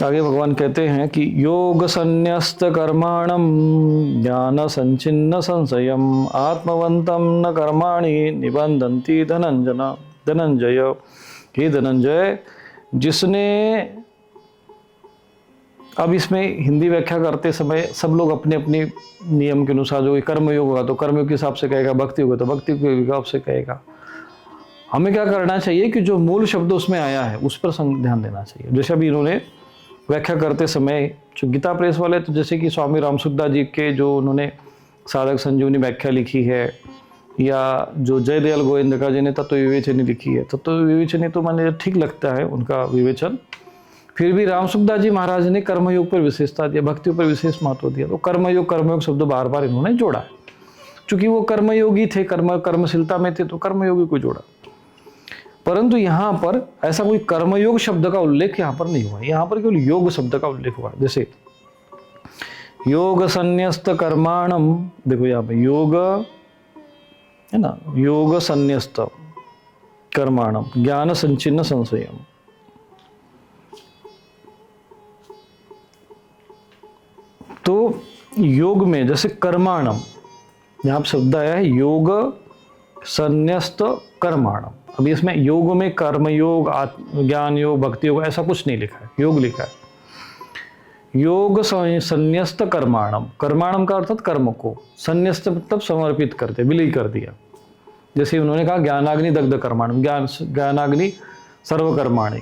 आगे भगवान कहते हैं कि योग संन्यस्त कर्माणम ज्ञान संचिन्न संशयम आत्मवंतम न कर्माणि निबंधन्ति धनंजय। हे धनंजय, जिसने, अब इसमें हिंदी व्याख्या करते समय सब लोग अपने अपने नियम के अनुसार, जो कर्मयोग होगा तो कर्मयोग के हिसाब से कहेगा, भक्ति होगा तो भक्ति के हिसाब से कहेगा। हमें क्या करना चाहिए कि जो मूल शब्द उसमें आया है उस पर ध्यान देना चाहिए। जैसे अभी इन्होंने व्याख्या करते समय जो गीता प्रेस वाले, तो जैसे कि स्वामी रामसुखदास जी के जो उन्होंने साधक संजीवनी व्याख्या लिखी है, या जो जयदयाल गोविंद जी ने तत्व विवेचनी लिखी है, तत्व विवेचनी तो माने ठीक लगता है उनका विवेचन, फिर भी रामसुखदास जी महाराज ने कर्मयोग पर विशेषता दिया, भक्ति पर विशेष महत्व दिया। तो कर्मयोग शब्द बार बार इन्होंने जोड़ा है, चूंकि वो कर्मयोगी थे, कर्मशीलता में थे, तो कर्मयोगी को जोड़ा। परंतु यहाँ पर ऐसा कोई कर्मयोग शब्द का उल्लेख यहाँ पर नहीं हुआ, यहाँ पर केवल योग शब्द का उल्लेख हुआ। जैसे योग संन्यस्त कर्माणम, देखो यहाँ पे योग है ना, योग संन्यस्त कर्माणम ज्ञान संचिन्न संशयम। तो योग में जैसे कर्माणम, यहाँ पर शब्द आया है योग संन्यस्त कर्माणम। अभी इसमें योग में कर्मयोग, ज्ञान योग, भक्ति योग ऐसा कुछ नहीं लिखा है, योग लिखा है। योग संन्यस्त कर्माणम, कर्माणम का अर्थात कर्म को, संन्यस्त मतलब समर्पित करते, विलय कर दिया। जैसे उन्होंने कहा ज्ञानाग्नि दग्ध कर्माणम, ज्ञानाग्नि सर्वकर्माणि,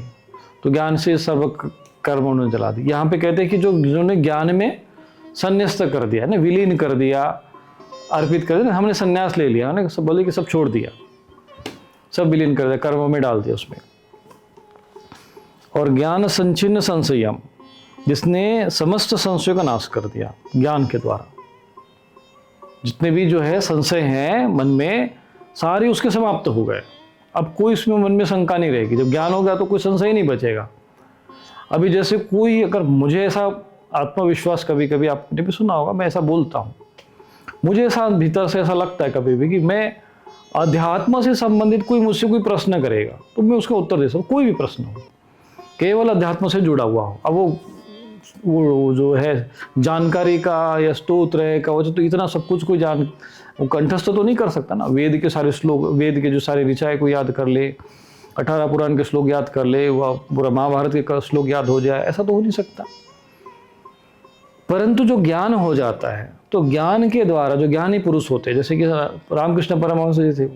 तो ज्ञान से सर्व कर्म उन्होंने जला दी। यहाँ पे कहते हैं कि जो जिन्होंने ज्ञान में संन्यस्त कर दिया ना, विलीन कर दिया, अर्पित कर दिया, हमने संन्यास ले लिया, हमने सब बोले कि सब छोड़ दिया, सब विलीन कर दिया, कर्मों में डाल दिया उसमें। और ज्ञान संचिन्न संशयम, जिसने समस्त संशय का नाश कर दिया ज्ञान के द्वारा। जितने भी जो है संशय हैं मन में, सारे उसके समाप्त हो गए। अब कोई इसमें मन में शंका नहीं रहेगी। जब ज्ञान हो गया तो कोई संशय नहीं बचेगा। अभी जैसे कोई, अगर मुझे ऐसा आत्मविश्वास, कभी कभी आपने भी सुना होगा, मैं ऐसा बोलता हूँ, मुझे ऐसा भीतर से ऐसा लगता है कभी भी कि मैं अध्यात्म से संबंधित कोई मुझसे कोई प्रश्न करेगा तो मैं उसका उत्तर दे सकूँ, कोई भी प्रश्न हो, केवल अध्यात्म से जुड़ा हुआ हो। अब वो जो है जानकारी का या स्तोत्र है का, वो तो इतना सब कुछ कोई वो कंठस्थ तो नहीं कर सकता ना। वेद के सारे श्लोक, वेद के जो सारे ऋचाएँ को याद कर ले, 18 पुराण के श्लोक याद कर ले, वह पूरा महाभारत के श्लोक याद हो जाए, ऐसा तो हो नहीं सकता। परंतु जो ज्ञान हो जाता है, तो ज्ञान के द्वारा जो ज्ञानी पुरुष होते हैं, जैसे कि रामकृष्ण परमहंस जी थे,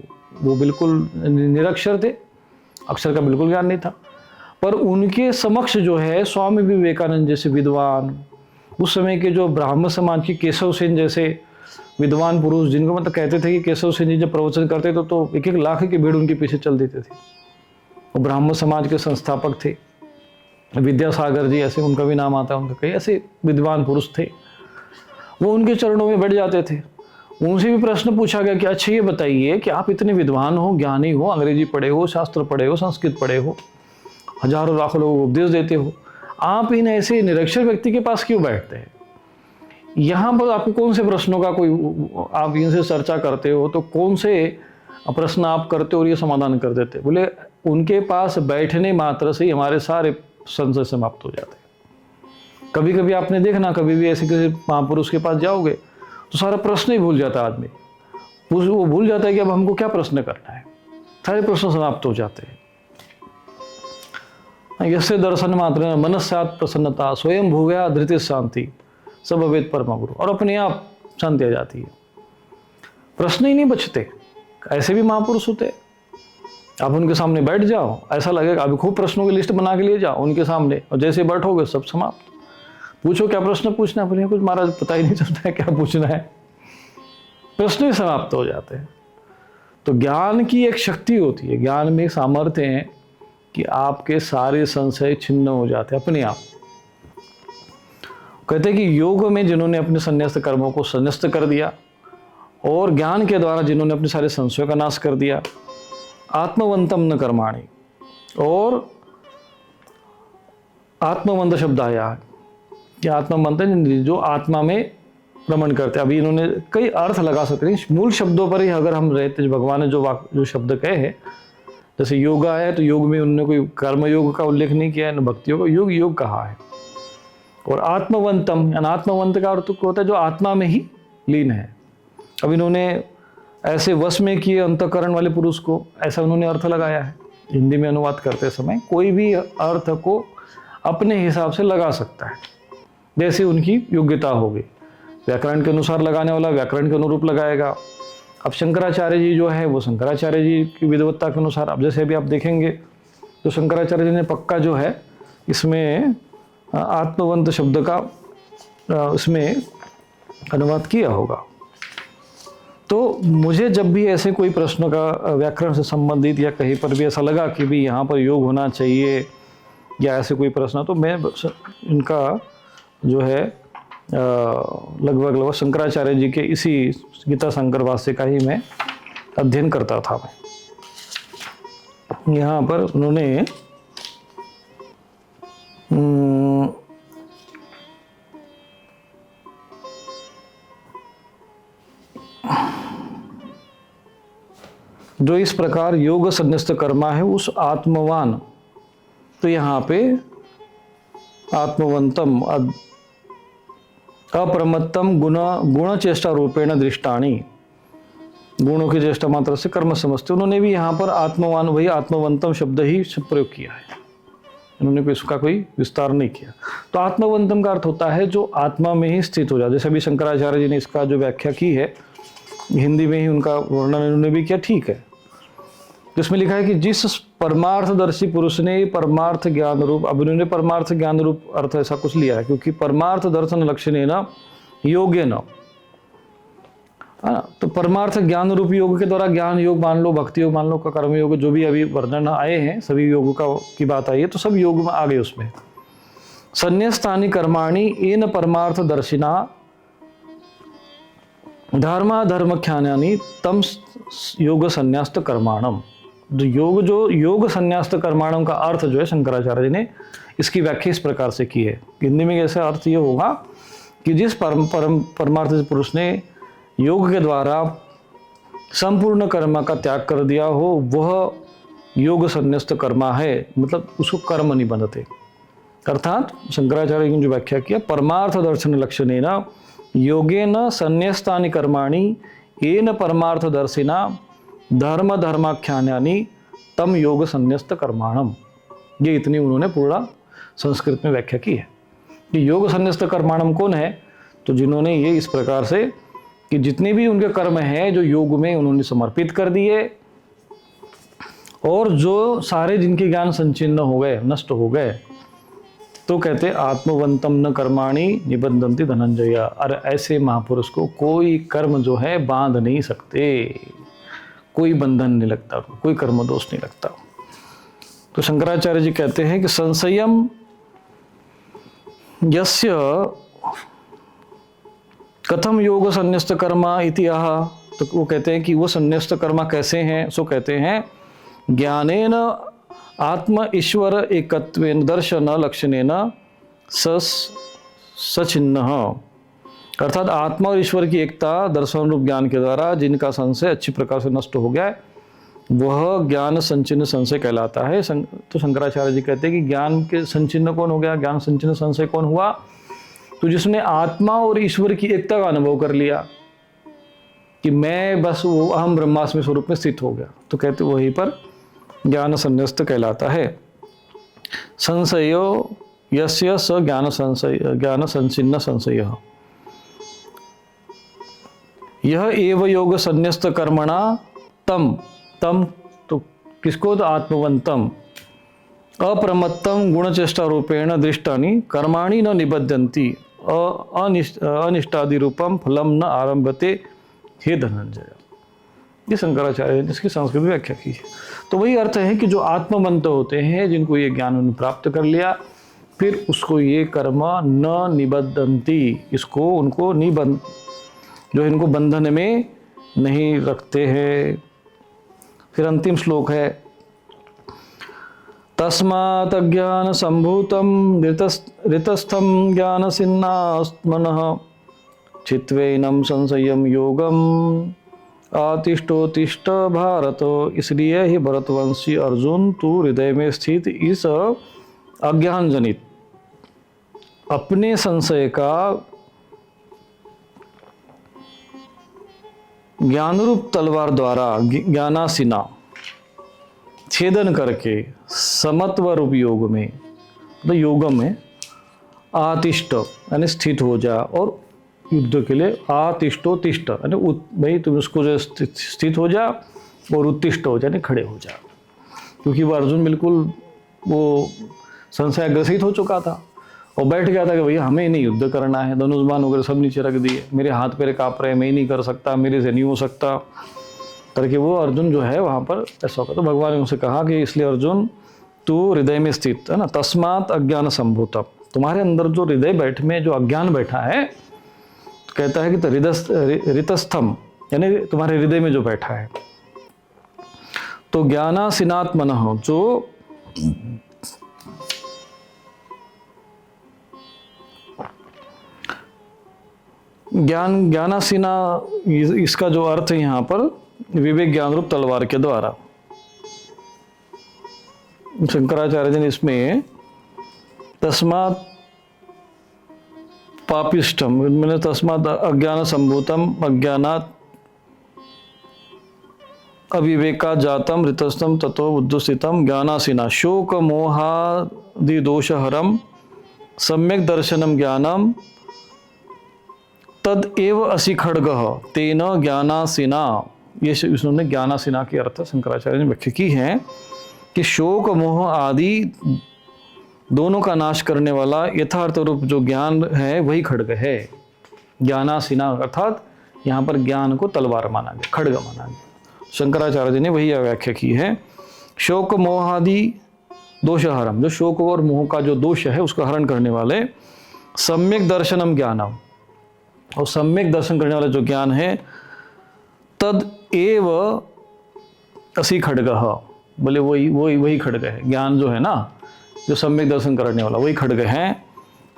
वो बिल्कुल निरक्षर थे, अक्षर का बिल्कुल ज्ञान नहीं था, पर उनके समक्ष जो है स्वामी विवेकानंद जैसे विद्वान, उस समय के जो ब्राह्मण समाज की केशव सेन जैसे विद्वान पुरुष, जिनको मतलब कहते थे कि केशव सेन जी जब प्रवचन करते थे तो 1-1 लाख की भीड़ उनके पीछे चल देते थे। वो ब्राह्मण समाज के संस्थापक थे। विद्यासागर जी ऐसे उनका भी नाम आता है, उनका कई ऐसे विद्वान पुरुष थे। वो उनके चरणों में बैठ जाते थे। उनसे भी प्रश्न पूछा गया कि अच्छा ये बताइए कि आप इतने विद्वान हो, ज्ञानी हो, अंग्रेजी पढ़े हो, शास्त्र पढ़े हो, संस्कृत पढ़े हो, हजारों लाखों लोगों को उपदेश देते हो, आप इन ऐसे निरक्षर व्यक्ति के पास क्यों बैठते हैं? यहाँ पर आपको कौन से प्रश्नों का कोई, आप इनसे चर्चा करते हो तो कौन से प्रश्न आप करते हो और ये समाधान कर देते? बोले उनके पास बैठने मात्र से ही हमारे सारे संशय समाप्त हो जाते हैं। कभी कभी आपने देखना, कभी भी ऐसे किसी महापुरुष के पास जाओगे तो सारा प्रश्न ही भूल जाता है आदमी। वो भूल जाता है कि अब हमको क्या प्रश्न करना है, सारे प्रश्न समाप्त हो जाते हैं। यस्य दर्शन मात्र मनस्यात् प्रसन्नता स्वयं भूया धृति शांति सब अवेद परम गुरु, और अपने आप शांति आ जाती है, प्रश्न ही नहीं बचते। ऐसे भी महापुरुष होते हैं, आप उनके सामने बैठ जाओ, ऐसा लगेगा अभी खूब प्रश्नों की लिस्ट बना के लिए जाओ उनके सामने, और जैसे बैठोगे सब समाप्त। पूछो क्या प्रश्न पूछना है, बोलिए कुछ महाराज पता ही नहीं चलता है क्या पूछना है, प्रश्न ही समाप्त हो जाते हैं। तो ज्ञान की एक शक्ति होती है, ज्ञान में सामर्थ्य है कि आपके सारे संशय छिन्न हो जाते हैं अपने आप। कहते हैं कि योग में जिन्होंने अपने संन्यास्त कर्मों को संन्यास्त कर दिया और ज्ञान के द्वारा जिन्होंने अपने सारे संशयों का नाश कर दिया, आत्मवंतम न कर्माणि, और आत्मवंत शब्द आया कि आत्मवंत जो आत्मा में भ्रमण करते। अभी इन्होंने कई अर्थ लगा सकते हैं, मूल शब्दों पर ही अगर हम रहते, भगवान ने जो शब्द कहे हैं, जैसे योगा है तो योग में उन्होंने कोई कर्म योग का उल्लेख नहीं किया है, न भक्ति योग, योग कहा है। और आत्मवंतम, आत्मवंत का अर्थ होता है जो आत्मा में ही लीन है। अब इन्होंने ऐसे वश में किए अंतःकरण वाले पुरुष को, ऐसा उन्होंने अर्थ लगाया है। हिंदी में अनुवाद करते समय कोई भी अर्थ को अपने हिसाब से लगा सकता है, जैसे उनकी योग्यता होगी। व्याकरण के अनुसार लगाने वाला व्याकरण के अनुरूप लगाएगा। अब शंकराचार्य जी जो है वो शंकराचार्य जी की विद्वत्ता के अनुसार, अब जैसे अभी आप देखेंगे तो शंकराचार्य जी ने पक्का जो है इसमें आत्मवंत शब्द का इसमें अनुवाद किया होगा। तो मुझे जब भी ऐसे कोई प्रश्न का व्याकरण से संबंधित या कहीं पर भी ऐसा लगा कि भी यहाँ पर योग होना चाहिए या ऐसे कोई प्रश्न, तो मैं इनका जो है लगभग शंकराचार्य जी के इसी गीता शंकर भाष्य का ही मैं अध्ययन करता था। मैं यहाँ पर उन्होंने जो इस प्रकार योग संन्यस्त कर्मा है उस आत्मवान, तो यहाँ पे आत्मवंतम अप्रमत्तम गुण चेष्टा रूपेण दृष्टानी, गुणों की चेष्टा मात्र से कर्म समझते। उन्होंने भी यहाँ पर आत्मवान, वही आत्मवंतम शब्द ही प्रयोग किया है, उन्होंने कोई इसका कोई विस्तार नहीं किया। तो आत्मवंतम का अर्थ होता है जो आत्मा में ही स्थित हो जाए। जैसे अभी शंकराचार्य जी ने इसका जो व्याख्या की है, हिंदी में ही उनका वर्णन उन्होंने भी किया, ठीक है। जिसमें लिखा है कि जिस परमार्थदर्शी पुरुष ने परमार्थ ज्ञान रूप, अब उन्होंने परमार्थ ज्ञान रूप अर्थ ऐसा कुछ लिया है क्योंकि परमार्थ दर्शन लक्षण न योगे न, तो परमार्थ ज्ञान रूप योग के द्वारा, ज्ञान योग मान लो, भक्ति योग मान लो, का कर्म योग, जो भी अभी वर्णन आए हैं सभी योग की बात आई है, तो सब योग में आ गए उसमें। संन्यस्तानि कर्माणि येन परमार्थ दर्शिना धर्माधर्मख्यानानि तम योग संन्यास्त कर्माणम। जो योग संन्यास्त कर्माणम का अर्थ जो है शंकराचार्य जी ने इसकी व्याख्या इस प्रकार से की है। हिंदी में कैसे अर्थ ये होगा कि जिस परमार्थ पुरुष ने योग के द्वारा संपूर्ण कर्म का त्याग कर दिया हो, वह योग संन्यस्त कर्मा है, मतलब उसको कर्म नहीं बंधते। अर्थात शंकराचार्य ने जो व्याख्या किया, परमार्थ दर्शन लक्षणेन योगेन संन्यस्तानि कर्माणि येन परमार्थ दर्शिना धर्म धर्माख्यानानि तम योग संन्यस्त कर्माणम। ये इतनी उन्होंने पूरा संस्कृत में व्याख्या की है कि योग संन्यस्त कर्माणम कौन है, तो जिन्होंने ये इस प्रकार से कि जितने भी उनके कर्म हैं जो योग में उन्होंने समर्पित कर दिए, और जो सारे जिनके ज्ञान संचिन्न हो गए, नष्ट हो गए, तो कहते आत्मवंतम न कर्माणि निबंधन्ति धनंजय। और ऐसे महापुरुष को कोई कर्म जो है बांध नहीं सकते, कोई बंधन नहीं लगता, कोई कर्म दोष नहीं लगता। तो शंकराचार्य जी कहते हैं कि संशयम यस्य कथम योग संन्यस्त कर्मा इति आह। तो वो कहते हैं कि वो संन्यस्त कर्मा कैसे हैं, सो कहते हैं ज्ञानेन आत्म ईश्वर एकत्वेन दर्शन लक्षणेन सचिन्नः। अर्थात आत्मा और ईश्वर की एकता दर्शन रूप ज्ञान के द्वारा जिनका संशय अच्छी प्रकार से नष्ट हो गया है, वह ज्ञान संचिन्न संशय कहलाता है। तो शंकराचार्य जी कहते हैं कि ज्ञान के संचिन्न कौन हो गया, ज्ञान संचिन्न संशय कौन हुआ, तो जिसने आत्मा और ईश्वर की एकता का अनुभव कर लिया कि मैं बस वो अहम ब्रह्मास्मि स्वरूप में स्थित हो गया, तो कहते वहीं पर ज्ञान संन्यस्त कहलाता है। संशयो यस्य स ज्ञान संचिन्न संशय यह एव योग संन्यस्त कर्मणा तम तो किसको, तो आत्मवंतम अप्रमत्तम गुणचेष्टा रूपेण दृष्टानि कर्माणि न निबध्यन्ति अनिष्टादि रूपम फलम न आरंभते हे धनंजय। ये शंकराचार्य ने इसकी संस्कृत व्याख्या की है। तो वही अर्थ है कि जो आत्मवंत होते हैं, जिनको ये ज्ञान उन्होंने प्राप्त कर लिया, फिर उसको ये कर्म न निबद्धन्ति, इसको उनको निबंध जो इनको बंधन में नहीं रखते हैं। फिर अंतिम श्लोक है तस्मात् ज्ञान संभूतम ऋतस्थम ज्ञान सिन्नात्मनः चित्वेनम संशयम योगम आतिष्ठोतिष्ठ भारत। इसलिए ही भरतवंशी अर्जुन तू हृदय में स्थित इस अज्ञान जनित अपने संशय का ज्ञान रूप तलवार द्वारा ज्ञानासिना छेदन करके समत्व रूप योग में, तो योगम में आतिष्ठ यानी स्थित हो जा, और युद्ध के लिए आतिष्ठो तिष्ठ यानी भाई तुम उसको जो स्थित हो जा और उत्तिष्ठ हो जा यानी खड़े हो जा, क्योंकि वो अर्जुन बिल्कुल वो संशय ग्रसित हो चुका था और बैठ गया था कि भैया हमें नहीं युद्ध करना है, धनुष्बाण वगैरह सब नीचे रख दिए, मेरे हाथ पैर काँप रहे, मैं ही नहीं कर सकता, मेरे से नहीं हो सकता करके वो अर्जुन जो है वहाँ पर ऐसा होगा। तो भगवान ने उनसे कहा कि इसलिए अर्जुन तू हृदय में स्थित है ना, तस्मात अज्ञान संभूतम, तुम्हारे अंदर जो हृदय बैठ में जो अज्ञान बैठा है, तो कहता है कि ऋतस्थम यानी तुम्हारे हृदय में जो बैठा है, तो ज्ञानासिनात्मन हो, जो ज्ञानासिना, इसका जो अर्थ है यहाँ पर विवेक ज्ञान रूप तलवार के द्वारा। शंकराचार्य जी ने इसमें तस्मात् पापिष्टम मैंने तस्मात् अज्ञान संभूतम अज्ञानात् अविवेका जातम ऋतस्थम ततो बुद्धस्थितम ज्ञानासिना शोक मोहादि दोषहरम सम्यक दर्शनम ज्ञानम तद एव असि खड्गः तेन ज्ञानासिना। ये उन्होंने ज्ञानासिना के अर्थ शंकराचार्य ने व्याख्या की है कि शोक मोह आदि दोनों का नाश करने वाला यथार्थ रूप जो ज्ञान है वही खड्ग है। ज्ञानासिना अर्थात यहाँ पर ज्ञान को तलवार माना गया, खड्ग माना गया। शंकराचार्य जी ने वही व्याख्या की है। शोक मोहादि दोषहरम, जो शोक और मोह का जो दोष है उसको हरण करने वाले, सम्यक दर्शनम ज्ञानम, और सम्यक दर्शन करने वाला जो ज्ञान है, तद एव असि खड्गः, बोले वही खड्ग है। ज्ञान जो है ना, जो सम्यक दर्शन करने वाला वही खड्ग है।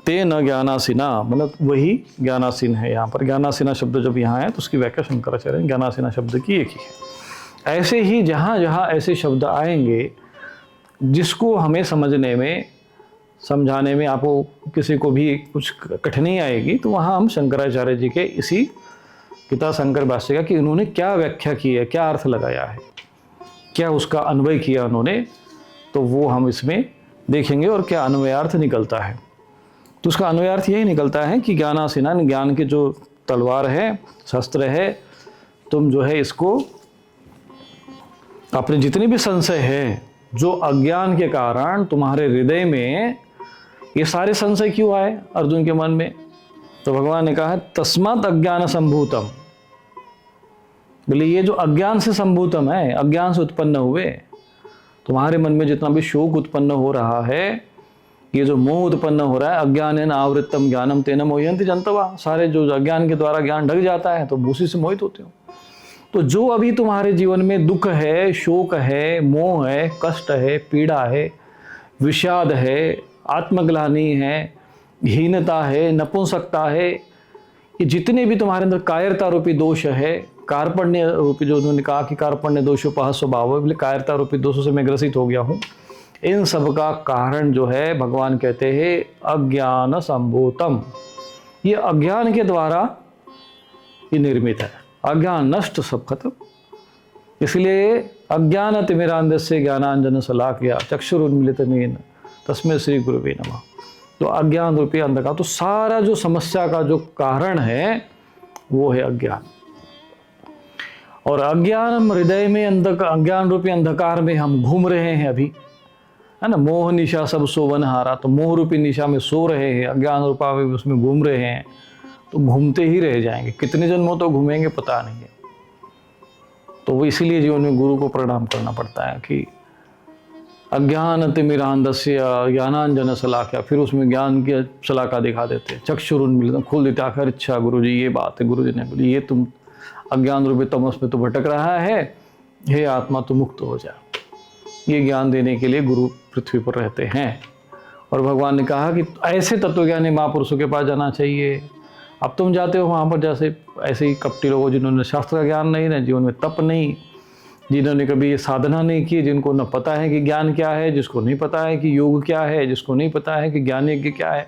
तेन ज्ञानासिना, मतलब वही ज्ञानासीन है। यहाँ पर ज्ञानासिना शब्द जब यहाँ है तो उसकी व्याख्या शंकराचार्य ने ज्ञानासिना शब्द की एक ही है। ऐसे ही जहाँ जहाँ ऐसे शब्द आएंगे जिसको हमें समझने में समझाने में आपको किसी को भी कुछ कठिनाई आएगी, तो वहाँ हम शंकराचार्य जी के इसी पिता शंकर भाष्य का कि उन्होंने क्या व्याख्या की है, क्या अर्थ लगाया है, क्या उसका अन्वय किया उन्होंने, तो वो हम इसमें देखेंगे और क्या अन्वयार्थ निकलता है। तो उसका अन्वयार्थ यही निकलता है कि ज्ञानासिना, ज्ञान के जो तलवार है, शस्त्र है, तुम जो है इसको अपने जितने भी संशय है, जो अज्ञान के कारण तुम्हारे हृदय में ये सारे संशय क्यों आए अर्जुन के मन में, तो भगवान ने कहा है तस्मात् अज्ञान संभूतम, बोले ये जो अज्ञान से संभूतम है, अज्ञान से उत्पन्न हुए, तुम्हारे मन में जितना भी शोक उत्पन्न हो रहा है, ये जो मोह उत्पन्न हो रहा है, अज्ञानेन आवृत्तम ज्ञानम तेन मोह्यन्ति जन्तवः, सारे जो अज्ञान के द्वारा ज्ञान ढक जाता है तो उसी से मोहित होते हो। तो जो अभी तुम्हारे जीवन में दुख है, शोक है, मोह है, कष्ट है, पीड़ा है, विषाद है, आत्मग्लानि है, हीनता है, नपुंसकता है, ये जितने भी तुम्हारे अंदर कायरता रूपी दोष है, कार्पण्य रूपी, जो उन्होंने कहा कि कार्पण्य दोषोपह स्वभाव है, बोले कायरता रूपी दोषों से मैं ग्रसित हो गया हूँ, इन सब का कारण जो है भगवान कहते हैं अज्ञान संभूतम, ये अज्ञान के द्वारा ये निर्मित है। अज्ञान नष्ट, सब खत्म। इसलिए अज्ञान तिमिरांधस्य ज्ञानांजन शलाकया चक्षुरुन्मीलितमेन तस्मै श्री गुरुवे नमः। तो अज्ञान रूपी अंधकार, तो सारा जो समस्या का जो कारण है वो है अज्ञान। और अज्ञान हृदय में अज्ञान रूपी अंधकार में हम घूम रहे हैं अभी, है ना। मोह निशा सब सोवन हारा, तो मोह रूपी निशा में सो रहे हैं, अज्ञान रूपा उसमें घूम रहे हैं, तो घूमते ही रह जाएंगे, कितने जन्मों तो घूमेंगे पता नहीं है। तो वो इसीलिए जीवन में गुरु को प्रणाम करना पड़ता है कि अज्ञान तिमिरांधस्य ज्ञानांजन शलाकया, फिर उसमें ज्ञान की शलाका दिखा देते, चक्षुरुन्मीलितम, खोल देते आखिर, अच्छा गुरु जी ये बात है, गुरु जी ने बोली ये तुम अज्ञान रूपी तमस में तो भटक रहा है, हे आत्मा तू मुक्त हो जा। ये ज्ञान देने के लिए गुरु पृथ्वी पर रहते हैं। और भगवान ने कहा कि ऐसे तत्वज्ञानी महापुरुषों के पास जाना चाहिए। अब तुम जाते हो वहाँ पर जैसे ऐसे ही कपटी लोगों, जिन्होंने शास्त्र का ज्ञान नहीं, ना जीवन में तप नहीं, जिन्होंने कभी ये साधना नहीं की, जिनको न पता है कि ज्ञान क्या है, जिसको नहीं पता है कि योग क्या है, जिसको नहीं पता है कि ज्ञान यज्ञ क्या है,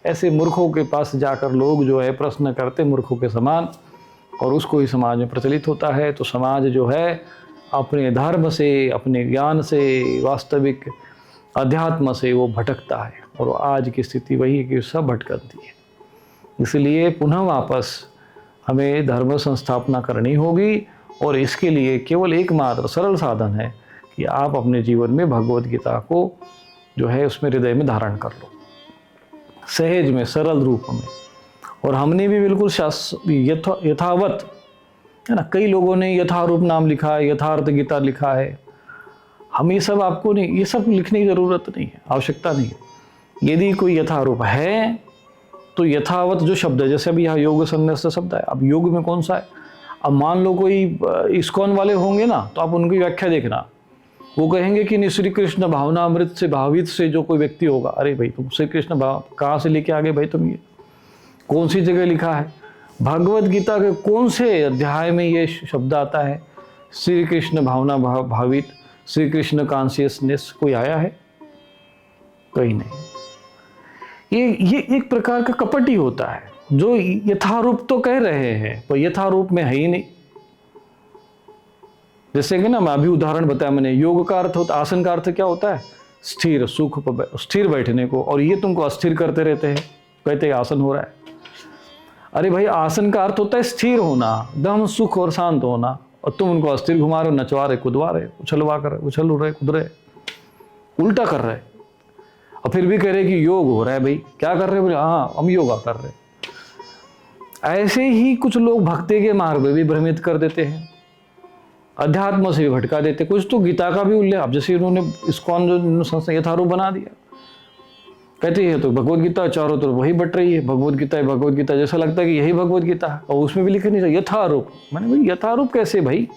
ऐसे मूर्खों के पास जाकर लोग जो है प्रश्न करते मूर्खों के समान, और उसको ही समाज में प्रचलित होता है। तो समाज जो है अपने धर्म से, अपने ज्ञान से, वास्तविक अध्यात्म से वो भटकता है, और आज की स्थिति वही है कि सब भटकती है। इसलिए पुनः वापस हमें धर्म संस्थापना करनी होगी, और इसके लिए केवल एकमात्र सरल साधन है कि आप अपने जीवन में भगवद गीता को जो है उसमें हृदय में धारण कर लो, सहज में, सरल रूप में। और हमने भी बिल्कुल यथावत, है ना, कई लोगों ने यथारूप नाम लिखा है, यथार्थ गीता लिखा है। हम ये सब आपको नहीं, ये सब लिखने की ज़रूरत नहीं है, आवश्यकता नहीं है। यदि कोई यथारूप है तो यथावत जो शब्द है, जैसे अभी यहाँ योग संन्यास शब्द है, अब योग में कौन सा है? अब मान लो कोई इस्कॉन वाले होंगे ना, तो आप उनकी व्याख्या देखना, वो कहेंगे कि श्री कृष्ण भावनामृत से भावित से जो कोई व्यक्ति होगा, अरे भाई तुम श्री कृष्ण भाव कहाँ से लेके आ गए भाई तुम? ये कौन सी जगह लिखा है? भगवद गीता के कौन से अध्याय में ये शब्द आता है श्री कृष्ण भावना भावित, श्री कृष्ण कॉन्शियसनेस? कोई आया है? कहीं नहीं। ये एक प्रकार का कपट ही होता है, जो यथारूप तो कह रहे हैं पर यथारूप में है ही नहीं। जैसे कि ना, मैं अभी उदाहरण बताया मैंने, योग का अर्थ होता, आसन का अर्थ क्या होता है? स्थिर, सुख पर स्थिर बैठने को, और ये तुमको अस्थिर करते रहते हैं, कहते हैं आसन हो रहा है। अरे भाई, आसन का अर्थ होता है स्थिर होना, दम सुख और शांत होना, और तुम उनको अस्थिर घुमा रहे, नचवा रहे, कुदवा रहे, उछलवा कर उछल रहे, कूद रहे, उल्टा कर रहे, और फिर भी कह रहे कि योग हो रहा है। भाई क्या कर रहे हो? बोले हाँ हम योगा कर रहे। ऐसे ही कुछ लोग भक्ति के मार्ग में भी भ्रमित कर देते हैं, अध्यात्म से भी भटका देते। कुछ तो गीता का भी उल्लेख, अब जैसे इन्होंने इस्कॉन जो संस्था यथारूप बना दिया, कहते हैं तो भगवद गीता चारों तरफ वही बट रही है, भगवद गीता है, भगवद गीता, जैसा लगता है कि यही भगवद गीता है, और उसमें भी लिखे नहीं चाहिए यथारूप। मैंने भाई यथारूप कैसे भाई?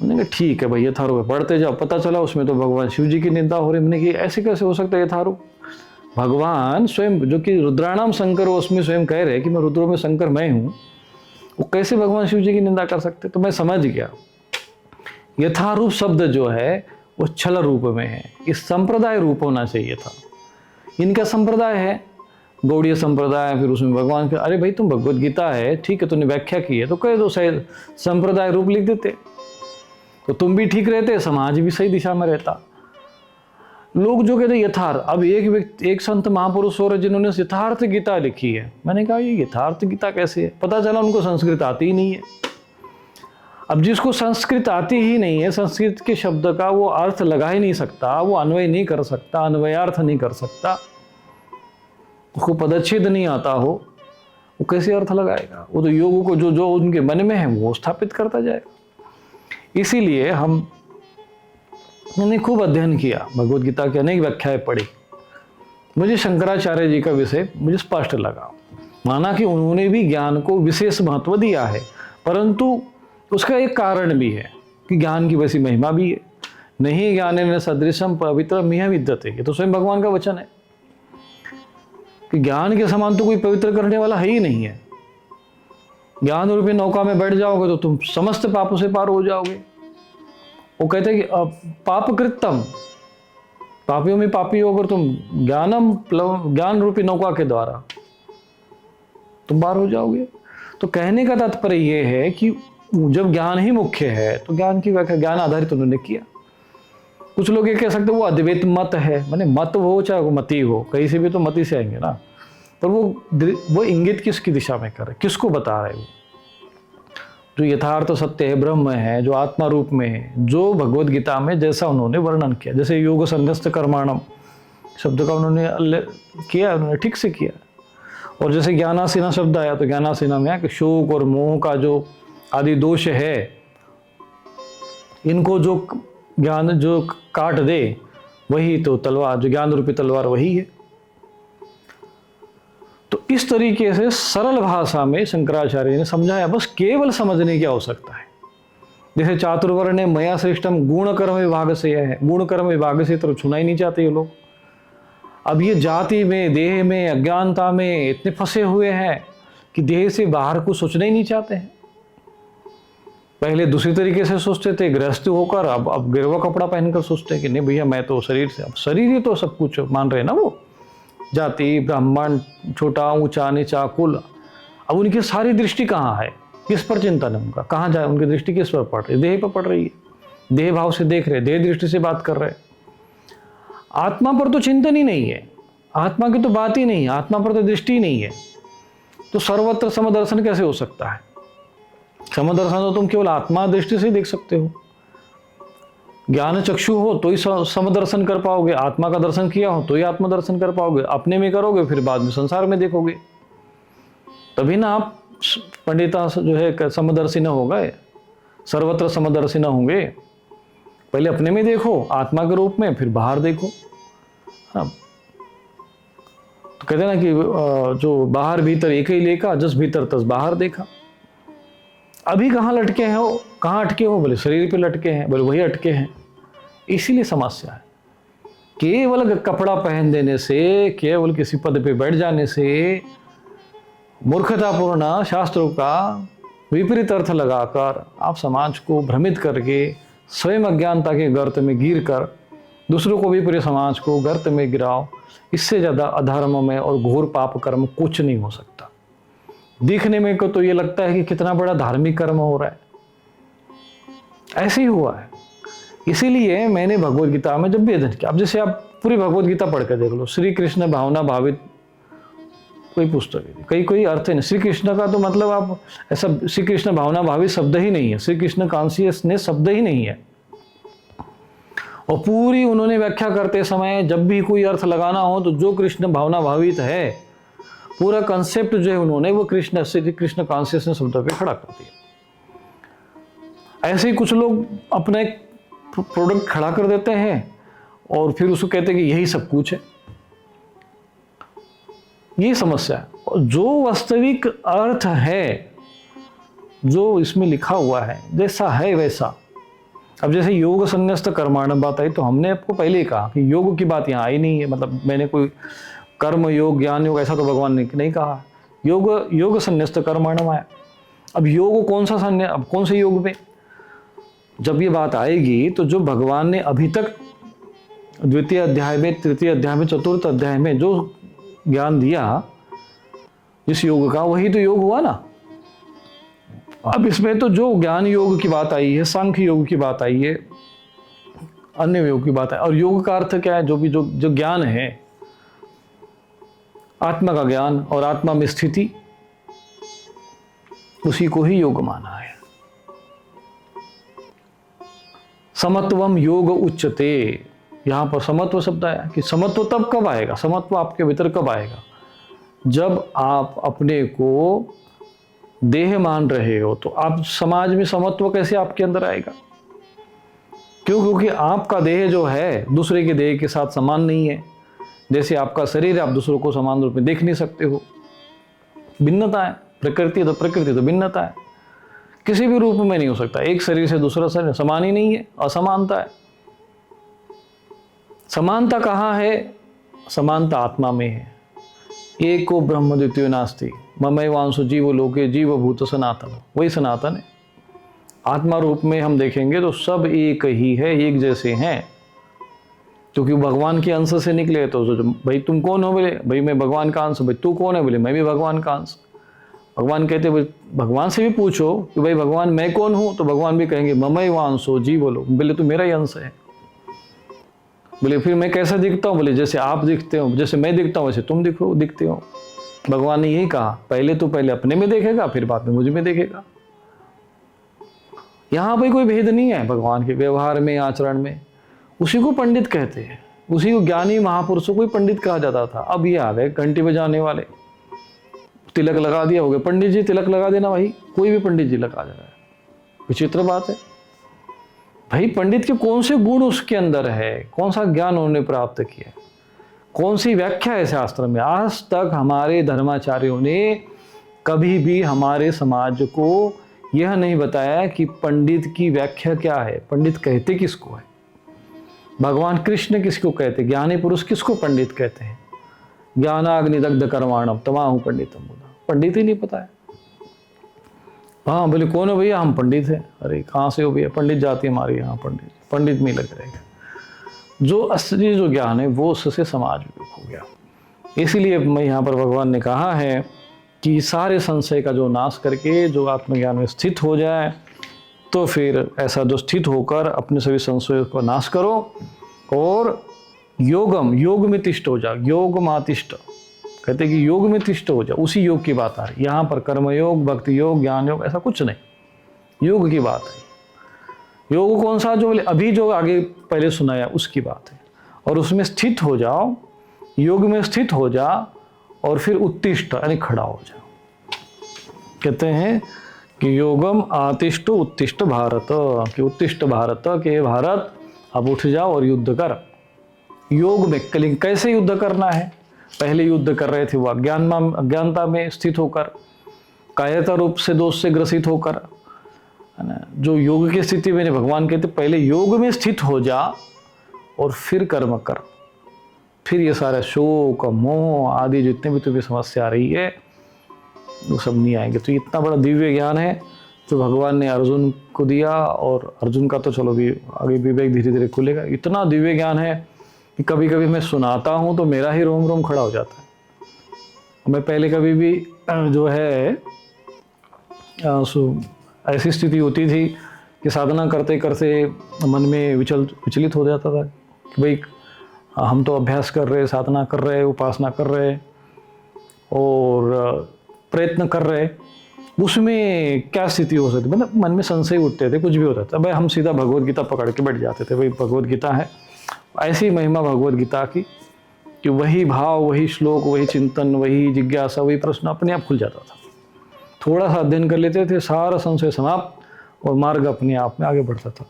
मैंने कहा ठीक है भाई यथारूप, पढ़ते जाओ, पता चला उसमें तो भगवान शिव जी की निंदा हो रही। मैंने कहा ऐसे कैसे हो सकता है यथारूप? भगवान स्वयं जो कि रुद्राणाम शंकर, उसमें स्वयं कह रहे कि मैं रुद्रों में शंकर मैं हूँ, वो कैसे भगवान शिव जी की निंदा कर सकते? तो मैं समझ गया, यथारूप शब्द जो है वो छल रूप में है, इस संप्रदाय रूप होना चाहिए था। इनका संप्रदाय है गौड़ीय संप्रदाय, फिर उसमें भगवान के, अरे भाई तुम भगवद गीता है ठीक है, तुमने व्याख्या की है तो कह दो, शायद संप्रदाय रूप लिख देते तो तुम भी ठीक रहते, समाज भी सही दिशा में रहता। लोग जो कहते यथार्थ, अब एक संत महापुरुष हो रहे जिन्होंने यथार्थ गीता लिखी है। मैंने कहा ये यथार्थ गीता कैसे है? पता चला उनको संस्कृत आती ही नहीं है। अब जिसको संस्कृत आती ही नहीं है, संस्कृत के शब्द का वो अर्थ लगा ही नहीं सकता, वो अन्वय नहीं कर सकता, अन्वयार्थ नहीं कर सकता, उसको पदच्छेद नहीं आता हो, वो कैसे अर्थ लगाएगा? वो तो योग को जो उनके मन में है वो स्थापित करता जाएगा। इसीलिए मैंने खूब अध्ययन किया, भगवद गीता की अनेक व्याख्याएं पढ़ी। मुझे शंकराचार्य जी का विषय मुझे स्पष्ट लगा, माना कि उन्होंने भी ज्ञान को विशेष महत्व दिया है, परंतु उसका एक कारण भी है कि ज्ञान की वैसी महिमा भी है। नहीं ज्ञानेन सदृशम पवित्रमिह विद्यते, ये तो स्वयं भगवान का वचन है कि ज्ञान के समान तो कोई पवित्र करने वाला है ही नहीं है। ज्ञान रूपी नौका में बैठ जाओगे तो तुम समस्त पापों से पार हो जाओगे। वो कहते हैं कि पाप कृतम, पापियों में पापी होकर तुम ज्ञान रूपी नौका के द्वारा तुम पार हो जाओगे। तो कहने का तात्पर्य यह है कि जब ज्ञान ही मुख्य है तो ज्ञान की व्याख्या ज्ञान आधारित उन्होंने किया। कुछ लोग ये कह सकते हैं वो अद्वैत मत है, माने मत हो चाहे वो मती हो, कहीं से भी तो मती से आएंगे ना, पर वो इंगित किसकी दिशा में कर रहे, किसको बता रहे? वो जो यथार्थ सत्य है, ब्रह्म है, जो आत्मा रूप में है, जो भगवद गीता में जैसा उन्होंने वर्णन किया, जैसे योग संन्यस्त कर्माणम शब्द का उन्होंने किया, उन्होंने ठीक से किया। और जैसे ज्ञानासीना शब्द आया तो ज्ञानासीना में कि शोक और मोह का जो आदि दोष है, इनको जो ज्ञान जो काट दे वही तो तलवार, जो ज्ञान रूपी तलवार वही है। तो इस तरीके से सरल भाषा में शंकराचार्य ने समझाया, बस केवल समझने की आवश्यकता है। जैसे चातुर्वर्ण मया श्रेष्ठम गुण कर्म विभाग से है, गुण कर्म विभाग से तो छूना ही नहीं चाहते ये लोग। अब ये जाति में, देह में, अज्ञानता में इतने फंसे हुए हैं कि देह से बाहर को सोचना ही नहीं चाहते हैं। पहले दूसरी तरीके से सोचते थे गृहस्थ होकर, अब गिरवा कपड़ा पहनकर सोचते हैं कि नहीं भैया मैं तो शरीर से, अब शरीर ही तो सब कुछ मान रहे हैं ना। वो जाति, ब्राह्मण, छोटा, ऊंचा, नीचा, कुल। अब उनकी सारी दृष्टि कहाँ है, किस पर चिंतन है उनका, कहाँ जाए, उनकी दृष्टि किस पर पड़ रही है, देह पर पड़ रही है, देह भाव से देख रहे, देह दृष्टि से बात कर रहे। आत्मा पर तो चिंतन ही नहीं है, आत्मा की तो बात ही नहीं है, आत्मा पर तो दृष्टि ही नहीं है, तो सर्वत्र समदर्शन कैसे हो सकता है? समदर्शन तो तुम केवल आत्मा दृष्टि से देख सकते हो। ज्ञान चक्षु हो तो ही समदर्शन कर पाओगे, आत्मा का दर्शन किया हो तो ही आत्मा दर्शन कर पाओगे। अपने में करोगे फिर बाद में संसार में देखोगे, तभी ना आप पंडिता जो है समदर्शी न हो गए, सर्वत्र समदर्शी न होंगे। पहले अपने में देखो आत्मा के रूप में, फिर बाहर देखो। हाँ, तो कहते हैं ना कि जो बाहर भीतर एक ही लेखा, जस भीतर तस बाहर देखा। अभी कहाँ लटके हैं हो, कहाँ अटके हो? बोले शरीर पे लटके हैं, बोले वही अटके हैं। इसीलिए समस्या है। केवल कपड़ा पहन देने से, केवल किसी पद पे बैठ जाने से, मूर्खतापूर्ण शास्त्रों का विपरीत अर्थ लगाकर आप समाज को भ्रमित करके स्वयं अज्ञानता के गर्त में गिर कर दूसरों को भी, पूरे समाज को गर्त में गिराओ। इससे ज़्यादा अधर्म में और घोर पाप कर्म कुछ नहीं हो सकता। दिखने में को तो ये लगता है कि कितना बड़ा धार्मिक कर्म हो रहा है, ऐसे ही हुआ है। इसीलिए मैंने भगवत गीता में जब भी अध्ययन किया, अब जैसे आप पूरी भगवत गीता पढ़ कर देख लो, श्री कृष्ण भावना भावित कोई पुस्तक है, कोई अर्थ है नहीं। श्री कृष्ण का तो मतलब आप ऐसा, श्री कृष्ण भावना भावित शब्द ही नहीं है, श्री कृष्ण कॉन्शियसनेस शब्द ही नहीं है। और पूरी उन्होंने व्याख्या करते समय जब भी कोई अर्थ लगाना हो तो जो कृष्ण भावना भावित है, पूरा कंसेप्ट जो है उन्होंने वो श्री कृष्ण कॉन्शियसनेस शब्द पे खड़ा कर दिया। ऐसे ही कुछ लोग अपना एक प्रोडक्ट खड़ा कर देते हैं और फिर उसको कहते हैं कि यही सब कुछ है। ये समस्या है। और जो वास्तविक अर्थ है, जो इसमें लिखा हुआ है, जैसा है वैसा। अब जैसे योग संन्यस्त कर्माण बात आई, तो हमने आपको पहले ही कहा कि योग की बात यहाँ आई नहीं है। मतलब मैंने कोई कर्म योग, ज्ञान योग ऐसा तो भगवान ने नहीं कहा। योग संन्यस्त कर्माणम आया। अब योग कौन सा संन्यास, अब कौन से योग में जब ये बात आएगी तो जो भगवान ने अभी तक द्वितीय अध्याय में, तृतीय अध्याय में, चतुर्थ अध्याय में जो ज्ञान दिया जिस योग का, वही तो योग हुआ ना। अब इसमें तो जो ज्ञान योग की बात आई है, सांख्य योग की बात आई है, अन्य योग की बात है। और योग का अर्थ क्या है? जो भी जो ज्ञान है, आत्मा का ज्ञान और आत्मा में स्थिति, उसी को ही योग माना है। समत्वम योग उच्चते, यहां पर समत्व शब्द आया कि समत्व तब कब आएगा, समत्व आपके भीतर कब आएगा? जब आप अपने को देह मान रहे हो तो आप समाज में समत्व कैसे आपके अंदर आएगा? क्योंकि आपका देह जो है दूसरे के देह के साथ समान नहीं है। जैसे आपका शरीर, आप दूसरों को समान रूप में देख नहीं सकते हो, भिन्नता है। प्रकृति तो भिन्नता है, किसी भी रूप में नहीं हो सकता। एक शरीर से दूसरा शरीर समान ही नहीं है, असमानता है। समानता कहाँ है? समानता आत्मा में है। एको ब्रह्म द्वितीयो नास्ति ममैवांसो जीव लोके जीव भूत सनातन, वही सनातन है। आत्मा रूप में हम देखेंगे तो सब एक ही है, एक जैसे हैं, क्योंकि भगवान के अंश से निकले। तो भाई तुम कौन हो? बोले भाई मैं भगवान का अंश। भाई तू कौन है? बोले मैं भी भगवान का अंश। भगवान कहते भगवान से भी पूछो कि भाई भगवान मैं कौन हूँ, तो भगवान भी कहेंगे ममैवांसो जीव लोक, बोले तू मेरा ही अंश है। बोले फिर मैं कैसा दिखता हूँ? बोले जैसे आप दिखते हो, जैसे मैं दिखता हूँ वैसे तुम दिखते हो। भगवान ने यही कहा, पहले तो पहले अपने में देखेगा, फिर बाद में मुझ में देखेगा। यहाँ पे कोई भेद नहीं है भगवान के व्यवहार में, आचरण में। उसी को पंडित कहते हैं, उसी को ज्ञानी महापुरुषों को ही पंडित कहा जाता था। अब ये आ गए घंटी बजाने वाले, तिलक लगा दिया, हो गए पंडित जी। तिलक लगा देना भाई, कोई भी पंडित जी लगा दे रहा है। विचित्र बात है भाई। पंडित के कौन से गुण उसके अंदर है, कौन सा ज्ञान उन्होंने प्राप्त किया, कौन सी व्याख्या है शास्त्र में? आज तक हमारे धर्माचार्यों ने कभी भी हमारे समाज को यह नहीं बताया कि पंडित की व्याख्या क्या है, पंडित कहते किसको है, भगवान कृष्ण किसको कहते, ज्ञानी पुरुष किसको पंडित कहते हैं। ज्ञानाग्निदग्ध कर्माणम तमाहु पंडितम बोला, पंडित ही नहीं पता है। हाँ बोले कौन हो भैया? हम पंडित हैं। अरे कहाँ से हो भैया? पंडित जाति हमारे यहाँ, पंडित में लग रहेगा। जो असली जो ज्ञान है वो उससे समाज विमुख हो गया। इसीलिए मैं यहाँ पर भगवान ने कहा है कि सारे संशय का जो नाश करके जो आत्मज्ञान में स्थित हो जाए, तो फिर ऐसा जो स्थित होकर अपने सभी संशयों को नाश करो और योग में तिष्ठ हो जाओ। योग मातिष्ठ कहते कि योग में तिष्ठ हो जाओ, उसी योग की बात आ रही। यहाँ पर कर्मयोग, भक्ति योग, ज्ञान योग ऐसा कुछ नहीं, योग की बात है। योग कौन सा? जो अभी जो आगे पहले सुनाया उसकी बात है। और उसमें स्थित हो जाओ, योग में स्थित हो जा और फिर उत्तिष्ठ यानी खड़ा हो जाओ। कहते हैं कि योगम आतिष्ठ उत्तिष्ठ भारत, कि उत्तिष्ठ भारत, के भारत अब उठ जाओ और युद्ध कर। योग में कैसे युद्ध करना है? पहले युद्ध कर रहे थे वो अज्ञानता में स्थित होकर, कायरता रूप से दोष से ग्रसित होकर, है ना। जो योग की स्थिति में भगवान कहते पहले योग में स्थित हो जा और फिर कर्म कर, फिर ये सारा शोक मोह आदि जितने भी तुम्हें समस्या आ रही है वो सब नहीं आएंगे। तो इतना बड़ा दिव्य ज्ञान है जो भगवान ने अर्जुन को दिया, और अर्जुन का तो चलो भी आगे विवेक धीरे धीरे खुलेगा। इतना दिव्य ज्ञान है कि कभी कभी मैं सुनाता हूँ तो मेरा ही रोम रोम खड़ा हो जाता है। मैं पहले कभी भी जो है ऐसी स्थिति होती थी कि साधना करते करते मन में विचलित हो जाता था कि भाई हम तो अभ्यास कर रहे, साधना कर रहे, उपासना कर रहे और प्रयत्न कर रहे, उसमें क्या स्थिति हो सकती, मतलब मन में संशय उठते थे, कुछ भी होता था। भाई हम सीधा भगवत गीता पकड़ के बैठ जाते थे, भाई भगवत गीता है। ऐसी महिमा भगवत गीता की कि वही भाव, वही श्लोक, वही चिंतन, वही जिज्ञासा, वही प्रश्न अपने आप खुल जाता था। थोड़ा सा अध्ययन कर लेते थे, सारा संशय समाप्त और मार्ग अपने आप में आगे बढ़ता था।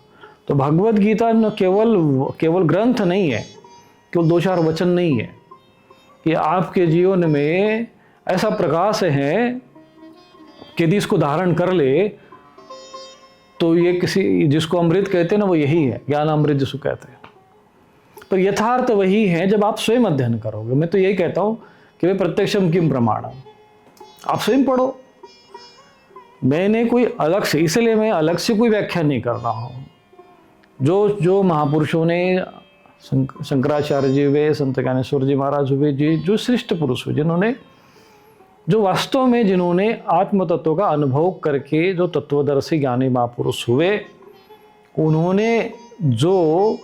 तो भगवत गीता न केवल ग्रंथ नहीं है, केवल 2-4 वचन नहीं है, ये आपके जीवन में ऐसा प्रकाश है कि यदि इसको धारण कर ले तो ये किसी जिसको अमृत कहते हैं ना, वो यही है, ज्ञान अमृत जिसको कहते हैं। पर यथार्थ वही है जब आप स्वयं अध्ययन करोगे। मैं तो यही कहता हूँ कि वे प्रत्यक्षम किम प्रमाणम, आप स्वयं पढ़ो। मैंने कोई अलग से, इसलिए मैं अलग से कोई व्याख्या नहीं कर रहा हूँ। जो महापुरुषों ने, शंकराचार्य जी हुए, संत ज्ञानेश्वर जी महाराज हुए, जो श्रेष्ठ पुरुष हुए, जिन्होंने जो वास्तव में जिन्होंने आत्म तत्व का अनुभव करके जो तत्वदर्शी ज्ञानी महापुरुष हुए, उन्होंने जो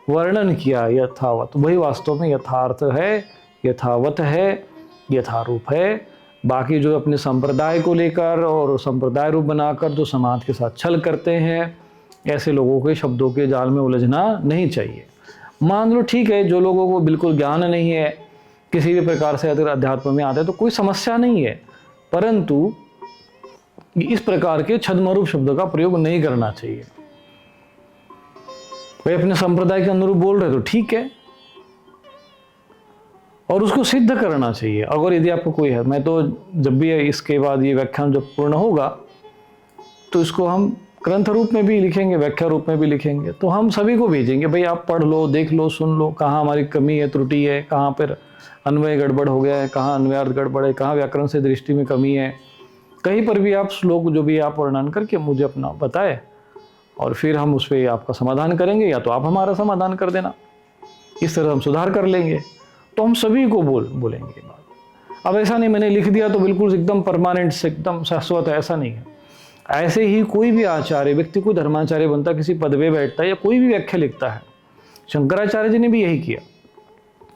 वर्णन किया यथावत, वही वास्तव में यथार्थ है, यथावत है, यथारूप है। बाकी जो अपने संप्रदाय को लेकर और संप्रदाय रूप बनाकर जो समाज के साथ छल करते हैं, ऐसे लोगों के शब्दों के जाल में उलझना नहीं चाहिए। मान लो ठीक है, जो लोगों को बिल्कुल ज्ञान नहीं है, किसी भी प्रकार से अगर अध्यात्म में आते हैं तो कोई समस्या नहीं है, परंतु इस प्रकार के छद्मरूप शब्दों का प्रयोग नहीं करना चाहिए। वे अपने संप्रदाय के अनुरूप बोल रहे तो ठीक है, और उसको सिद्ध करना चाहिए। अगर यदि आपको कोई है, मैं तो जब भी इसके बाद ये व्याख्यान जब पूर्ण होगा तो इसको हम ग्रंथ रूप में भी लिखेंगे, व्याख्या रूप में भी लिखेंगे, तो हम सभी को भेजेंगे, भाई आप पढ़ लो, देख लो, सुन लो, कहाँ हमारी कमी है, त्रुटि है, कहाँ पर अन्वय गड़बड़ हो गया है, कहाँ अन्वयार्थ गड़बड़ है, कहाँ व्याकरण से दृष्टि में कमी है। कहीं पर भी आप श्लोक जो भी आप वर्णन करके मुझे अपना बताए और फिर हम उस पर आपका समाधान करेंगे, या तो आप हमारा समाधान कर देना, इस तरह हम सुधार कर लेंगे। तो हम सभी को बोलेंगे ये बात। अब ऐसा नहीं मैंने लिख दिया तो बिल्कुल एकदम परमानेंट से एकदम शाश्वत है, ऐसा नहीं है। ऐसे ही कोई भी आचार्य व्यक्ति को धर्माचार्य बनता, किसी पद पे बैठता है या कोई भी व्याख्या लिखता है, शंकराचार्य जी ने भी यही किया।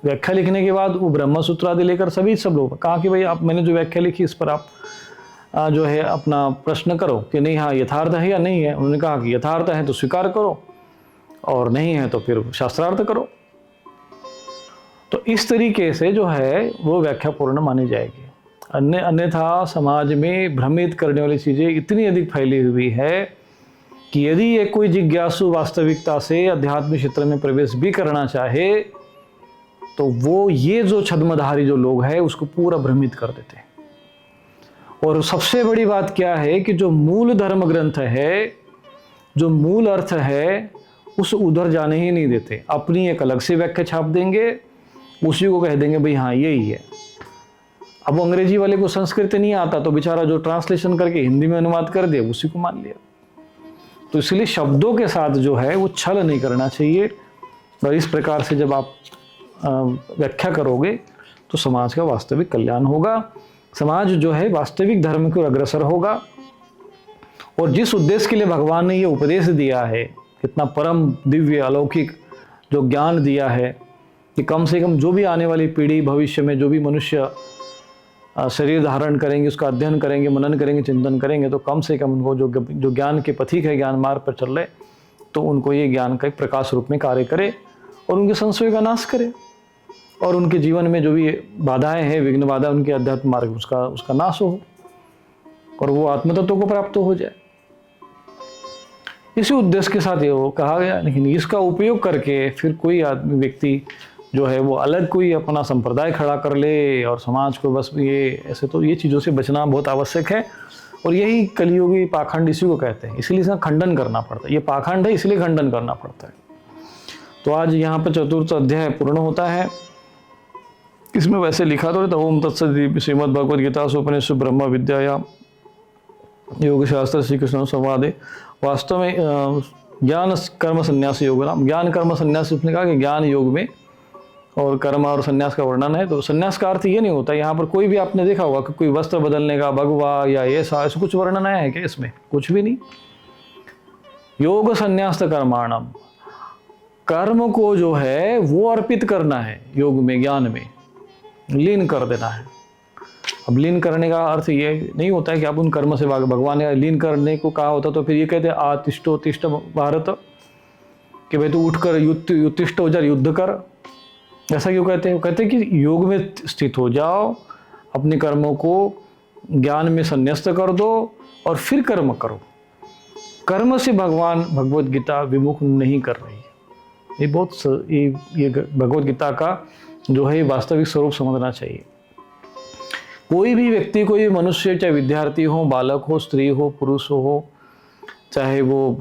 व्याख्या लिखने के बाद वो ब्रह्म सूत्र आदि लेकर सब लोग कहा कि भाई आप, मैंने जो व्याख्या लिखी इस पर आप जो है अपना प्रश्न करो कि नहीं, हाँ यथार्थ है या नहीं है। उन्होंने कहा कि यथार्थ है तो स्वीकार करो, और नहीं है तो फिर शास्त्रार्थ करो। तो इस तरीके से जो है वो व्याख्या पूर्ण मानी जाएगी। अन्यथा समाज में भ्रमित करने वाली चीज़ें इतनी अधिक फैली हुई है कि यदि ये कोई जिज्ञासु वास्तविकता से आध्यात्मिक क्षेत्र में प्रवेश भी करना चाहे तो वो ये जो छद्मधारी जो लोग हैं उसको पूरा भ्रमित कर देते हैं। और सबसे बड़ी बात क्या है कि जो मूल धर्म ग्रंथ है, जो मूल अर्थ है, उस उधर जाने ही नहीं देते। अपनी एक अलग से व्याख्या छाप देंगे, उसी को कह देंगे भाई हाँ यही है। अब अंग्रेजी वाले को संस्कृत नहीं आता तो बेचारा जो ट्रांसलेशन करके हिंदी में अनुवाद कर दिया उसी को मान लिया। तो इसलिए शब्दों के साथ जो है वो छल नहीं करना चाहिए। और इस प्रकार से जब आप व्याख्या करोगे तो समाज का वास्तविक कल्याण होगा, समाज जो है वास्तविक धर्म की ओर अग्रसर होगा। और जिस उद्देश्य के लिए भगवान ने ये उपदेश दिया है, कितना परम दिव्य अलौकिक जो ज्ञान दिया है कि कम से कम जो भी आने वाली पीढ़ी, भविष्य में जो भी मनुष्य शरीर धारण करेंगे, उसका अध्ययन करेंगे, मनन करेंगे, चिंतन करेंगे, तो कम से कम उनको जो ज्ञान के पथिक है, ज्ञान मार्ग पर चल रहे, तो उनको ये ज्ञान का एक प्रकाश रूप में कार्य करे और उनके संशय का नाश करे और उनके जीवन में जो भी बाधाएं हैं, विघ्न बाधा, उनके अध्यात्म मार्ग उसका नाश हो और वो आत्मतत्व को प्राप्त हो जाए। इसी उद्देश्य के साथ ये वो कहा गया। लेकिन इसका उपयोग करके फिर कोई आदमी, व्यक्ति जो है वो अलग कोई अपना संप्रदाय खड़ा कर ले और समाज को बस ये ऐसे, तो ये चीज़ों से बचना बहुत आवश्यक है। और यही कलियुगी पाखंड इसी को कहते हैं, इसलिए इसका खंडन करना पड़ता है। ये पाखंड है, इसलिए खंडन करना पड़ता है। तो आज यहाँ पर 4th अध्याय पूर्ण होता है। इसमें वैसे लिखा तो रहता, ओम तत्सदिति श्रीमद् भगवद गीता उपनिषद ब्रह्म विद्याया योग शास्त्र श्री कृष्ण संवादे। वास्तव में ज्ञान कर्म संन्यास योग नाम, ज्ञान कर्म संन्यास, उसने कहा कि ज्ञान योग में और कर्म और संन्यास का वर्णन है। तो संन्यास का अर्थ ये नहीं होता, यहाँ पर कोई भी आपने देखा होगा कि कोई वस्त्र बदलने का, भगवा या ऐसा कुछ वर्णन आया है क्या? इसमें कुछ भी नहीं। योग संन्यास कर्माणम, कर्म को जो है वो अर्पित करना है, योग में, ज्ञान में लीन कर देना है। अब लीन करने का अर्थ ये नहीं होता है कि आप उन कर्म से भगवान ने लीन करने को कहा होता तो फिर ये कहते आतिष्ठो तिष्ठ भारत, कि भाई तू उठकर युतिष्ठ हो जा, युद्ध कर। ऐसा क्यों कहते हैं? कहते हैं कि योग में स्थित हो जाओ, अपने कर्मों को ज्ञान में संन्यस्त कर दो और फिर कर्म करो। कर्म से भगवान भगवद गीता विमुख नहीं कर रही है। ये भगवद गीता का जो है वास्तविक स्वरूप समझना चाहिए। कोई भी व्यक्ति, कोई भी मनुष्य, चाहे विद्यार्थी हो, बालक हो, स्त्री हो, पुरुष हो, चाहे वो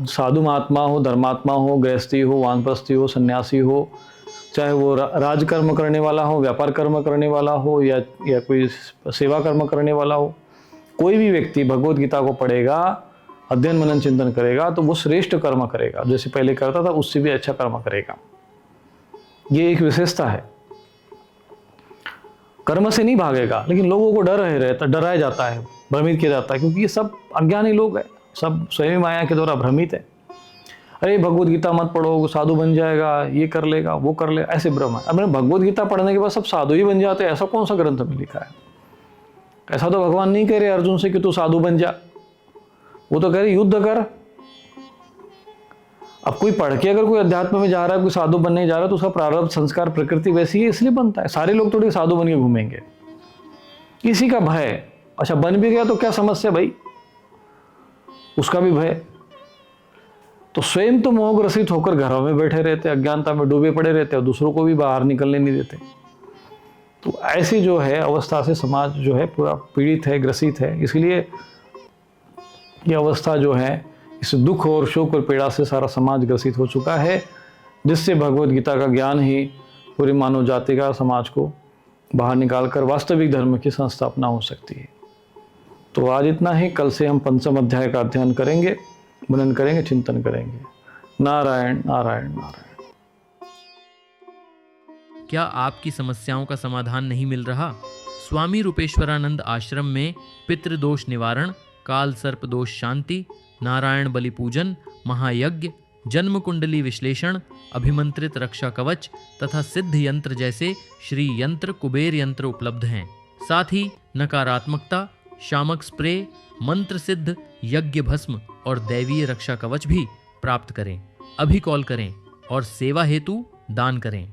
साधु महात्मा हो, धर्मात्मा हो, गृहस्थी हो, वानप्रस्थी हो, सन्यासी हो, चाहे वो राजकर्म करने वाला हो, व्यापार कर्म करने वाला हो या कोई सेवा कर्म करने वाला हो, कोई भी व्यक्ति भगवद गीता को पढ़ेगा, अध्ययन मनन चिंतन करेगा, तो वो श्रेष्ठ कर्म करेगा। जैसे पहले करता था उससे भी अच्छा कर्म करेगा। ये एक विशेषता है। कर्म से नहीं भागेगा, लेकिन लोगों को डराया जाता है, भ्रमित किया जाता है, क्योंकि ये सब अज्ञानी लोग हैं, सब स्वयं माया के द्वारा भ्रमित है। अरे भगवद गीता मत पढ़ो, साधु बन जाएगा, ये कर लेगा, वो कर ले, ऐसे भ्रम है। अब भगवद गीता पढ़ने के बाद सब साधु ही बन जाते हैं, ऐसा कौन सा ग्रंथ में लिखा है? ऐसा तो भगवान नहीं कह रहे अर्जुन से कि तू साधु बन जा, वो तो कह रहे युद्ध कर। अब कोई पढ़ के अगर कोई अध्यात्म में जा रहा है, कोई साधु बनने जा रहा है, तो उसका प्रारब्ध संस्कार प्रकृति वैसी है, इसलिए बनता है। सारे लोग थोड़ी साधु बन के घूमेंगे, इसी का भय। अच्छा बन भी गया तो क्या समस्या भाई, उसका भी भय। तो स्वयं तो मोहग्रसित होकर घरों में बैठे रहते, अज्ञानता में डूबे पड़े रहते और दूसरों को भी बाहर निकलने नहीं देते। तो ऐसी जो है अवस्था से समाज जो है पूरा पीड़ित है, ग्रसित है। इसलिए ये अवस्था जो है, इस दुख और शोक और पीड़ा से सारा समाज ग्रसित हो चुका है, जिससे भगवद गीता का ज्ञान ही पूरी मानव जाति का, समाज को बाहर निकालकर वास्तविक धर्म की संस्थापना हो सकती है। तो आज इतना ही। कल से हम 5वें अध्याय का अध्ययन करेंगे, मनन करेंगे, चिंतन करेंगे। नारायण नारायण नारायण। क्या आपकी समस्याओं का समाधान नहीं मिल रहा? स्वामी रूपेश्वरानंद आश्रम में पितृदोष निवारण, काल सर्प दोष शांति, नारायण बलि पूजन, महायज्ञ, जन्म कुंडली विश्लेषण, अभिमंत्रित रक्षा कवच तथा सिद्ध यंत्र जैसे श्री यंत्र, कुबेर यंत्र उपलब्ध हैं। साथ ही नकारात्मकता, शामक स्प्रे, मंत्र सिद्ध यज्ञ भस्म और दैवीय रक्षा कवच भी प्राप्त करें। अभी कॉल करें और सेवा हेतु दान करें।